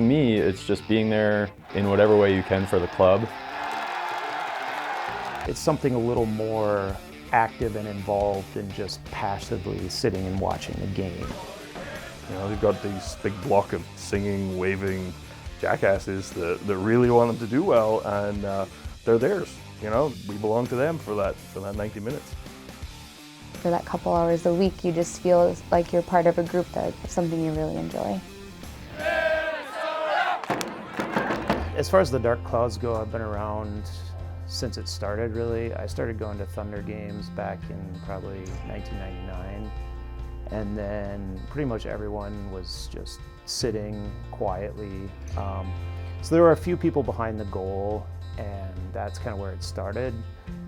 To me, it's just being there in whatever way you can for the club. It's something a little more active and involved than just passively sitting and watching the game. You know, they've got these big block of singing, waving jackasses that really want them to do well, and they're theirs. You know, we belong to them for that 90 minutes. For that couple hours a week, you just feel like you're part of a group that's something you really enjoy. As far as the Dark Clouds go, I've been around since it started, really. I started going to Thunder games back in probably 1999. And then pretty much everyone was just sitting quietly. So there were a few people behind the goal, and that's kind of where it started.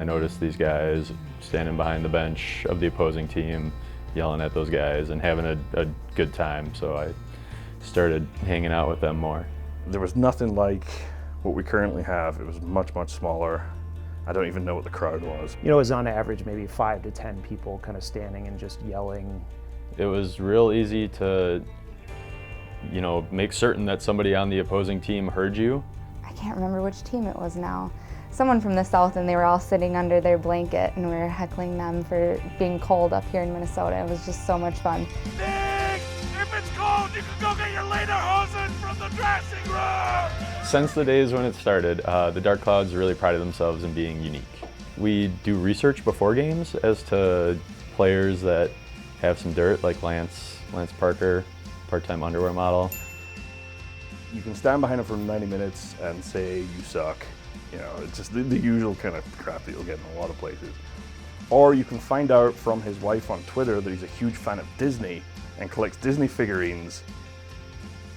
I noticed these guys standing behind the bench of the opposing team, yelling at those guys and having a good time, so I started hanging out with them more. There was nothing like what we currently have. It was much, much smaller. I don't even know what the crowd was. You know, it was on average maybe 5 to 10 people kind of standing and just yelling. It was real easy to, you know, make certain that somebody on the opposing team heard you. I can't remember which team it was now. Someone from the south, and they were all sitting under their blanket, and we were heckling them for being cold up here in Minnesota. It was just so much fun. Nick, if it's cold, you can go get your lederhosen from the dressing room! Since the days when it started, the Dark Clouds really prided themselves in being unique. We do research before games as to players that have some dirt, like Lance Parker, part-time underwear model. You can stand behind him for 90 minutes and say, you suck. You know, it's just the usual kind of crap that you'll get in a lot of places. Or you can find out from his wife on Twitter that he's a huge fan of Disney and collects Disney figurines.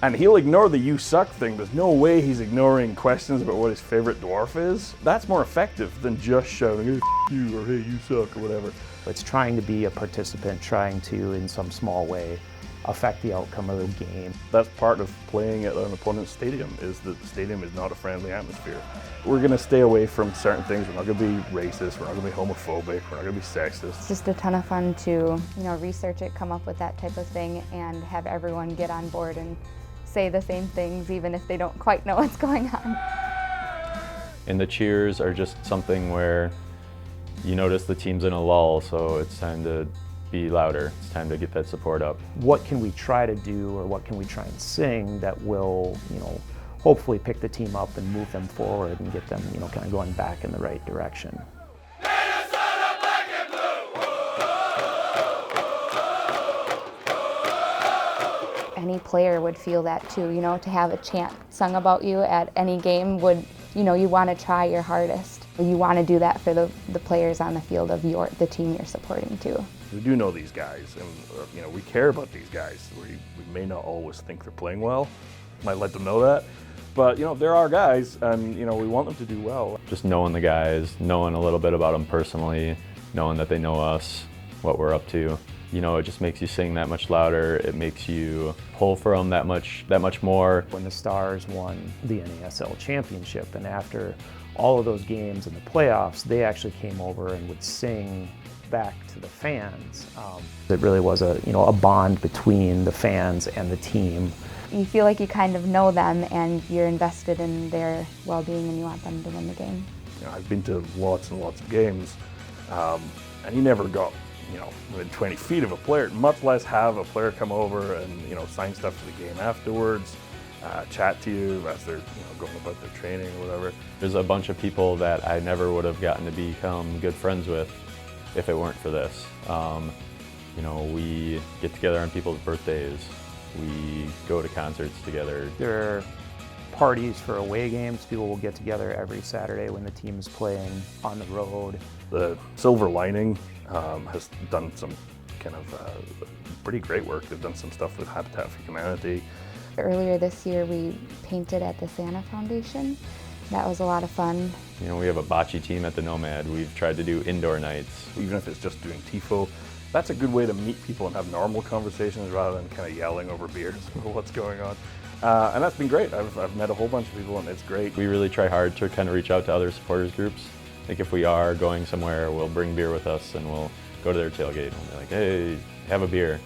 And he'll ignore the you suck thing. There's no way he's ignoring questions about what his favorite dwarf is. That's more effective than just shouting, hey, you, or hey, you suck, or whatever. It's trying to be a participant, trying to, in some small way, affect the outcome of the game. That's part of playing at an opponent's stadium, is that the stadium is not a friendly atmosphere. We're going to stay away from certain things. We're not going to be racist, we're not going to be homophobic, we're not going to be sexist. It's just a ton of fun to, research it, come up with that type of thing, and have everyone get on board and say the same things, even if they don't quite know what's going on. And the cheers are just something where you notice the team's in a lull, so it's time to be louder. It's time to get that support up. What can we try to do, or what can we try and sing that will, hopefully pick the team up and move them forward and get them, kind of going back in the right direction. Minnesota black and blue! Any player would feel that too, to have a chant sung about you at any game would, you want to try your hardest. You want to do that for the players on the field of the team you're supporting too. We do know these guys, and we care about these guys. We may not always think they're playing well, might let them know that, but they're our guys, and we want them to do well. Just knowing the guys, knowing a little bit about them personally, knowing that they know us, what we're up to. It just makes you sing that much louder. It makes you pull for them that much more. When the Stars won the NASL championship, and after all of those games in the playoffs, they actually came over and would sing back to the fans. It really was a bond between the fans and the team. You feel like you kind of know them, and you're invested in their well-being, and you want them to win the game. I've been to lots and lots of games, and you never got within 20 feet of a player, much less have a player come over and sign stuff for the game afterwards, chat to you as they're going about their training or whatever. There's a bunch of people that I never would have gotten to become good friends with if it weren't for this. We get together on people's birthdays. We go to concerts together. There are parties for away games. People will get together every Saturday when the team's playing on the road. The Silver Lining has done some kind of pretty great work. They've done some stuff with Habitat for Humanity. Earlier this year, we painted at the Santa Foundation. That was a lot of fun. We have a bocce team at the Nomad. We've tried to do indoor nights. Even if it's just doing TIFO, that's a good way to meet people and have normal conversations rather than kind of yelling over beers or what's going on. And that's been great. I've met a whole bunch of people, and it's great. We really try hard to kind of reach out to other supporters groups. Like if we are going somewhere, we'll bring beer with us and we'll go to their tailgate and we'll be like, hey, have a beer.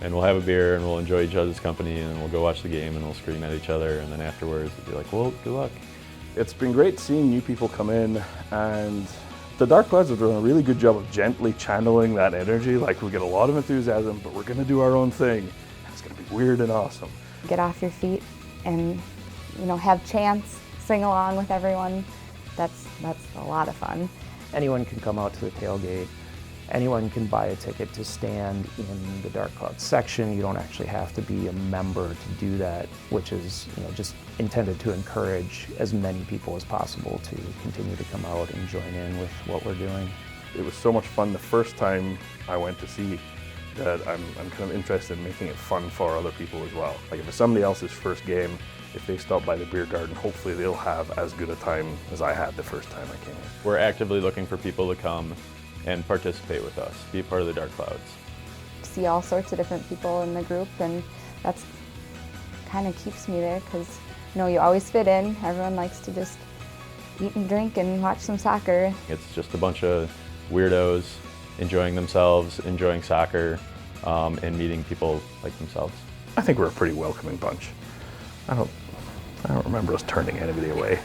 And we'll have a beer and we'll enjoy each other's company, and then we'll go watch the game and we'll scream at each other, and then afterwards we'll be like, well, good luck. It's been great seeing new people come in, and the Dark Clouds have done a really good job of gently channeling that energy. Like, we get a lot of enthusiasm, but we're gonna do our own thing. It's gonna be weird and awesome. Get off your feet and, you know, have chants, sing along with everyone. That's a lot of fun. Anyone can come out to the tailgate. Anyone can buy a ticket to stand in the Dark Clouds section. You don't actually have to be a member to do that, which is, you know, just intended to encourage as many people as possible to continue to come out and join in with what we're doing. It was so much fun the first time I went to see that I'm kind of interested in making it fun for other people as well. Like, if it's somebody else's first game, if they stop by the beer garden, hopefully they'll have as good a time as I had the first time I came in. We're actively looking for people to come and participate with us, be a part of the Dark Clouds. See all sorts of different people in the group, and that's kind of keeps me there because, you know, you always fit in. Everyone likes to just eat and drink and watch some soccer. It's just a bunch of weirdos enjoying themselves, enjoying soccer, and meeting people like themselves. I think we're a pretty welcoming bunch. I don't remember us turning anybody away.